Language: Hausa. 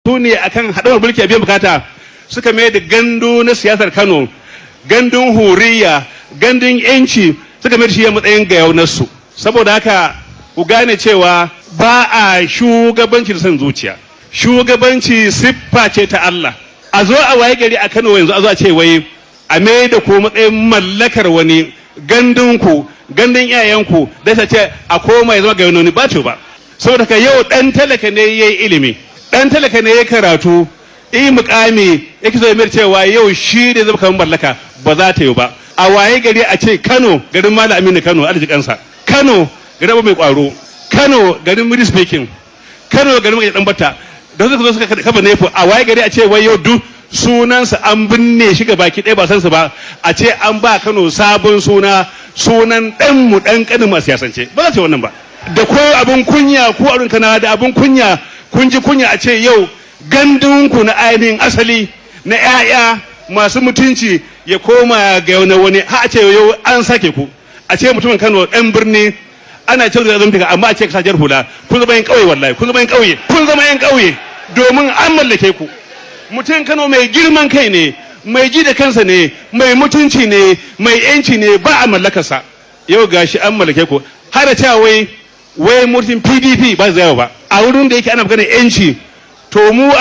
su ne akan haɗawar mulki a biyan bukata suka mai da gandu na siyasar Kano, gandun huriya, gandun yanci suka mai da shi a matsayin gayaunarsu. Saboda haka ku gane cewa ba a shugabanci da son zuciya. Shugabanci siffa ce ta Allah. A zo a waye gari a Kano yanzu a zo a ce wai a mai da ku matsayin mallakar wani gandunku, gandun iyayenku da ta ce a koma ya zama gayaunoni ba ce ba. Saboda haka yau ɗan talaka ne ya yi ilimi, ɗan talaka ne ya karatu, mukami yake so ya cewa yau shi da zama kamar mallaka ba za ta yi ba. A waye gari a ce Kano garin Malam Aminu Kano arzikansa, Kano garin mai kwaro, Kano garin midi speaking, Kano garin mai dan bata da suka zo suka kafa nefo. A waye gari a ce wai yau duk sunansa an binne shi ga baki ɗaya ba san su ba, a ce an ba Kano sabon suna, sunan ɗanmu ɗan ƙanin masu siyasance. Ba za ta yi wannan ba. Da ko abin kunya ko abin kana da abin kunya kun ji kunya a ce yau gandunku na ainihin asali na 'ya'ya masu mutunci ya koma ga wani ha a ce yau an sake ku a ce mutumin Kano ɗan birni ana cewa da zama amma a ce ka sajar hula kun zama yan ƙauye wallahi kun zama yan ƙauye kun zama yan ƙauye domin an mallake ku. Mutum Kano mai girman kai ne, mai ji da kansa ne, mai mutunci ne, mai yanci ne, ba a mallakarsa. Yau gashi an mallake ku har da cewa wai mutum PDP ba zai ba a wurin da yake ana maganar yanci to mu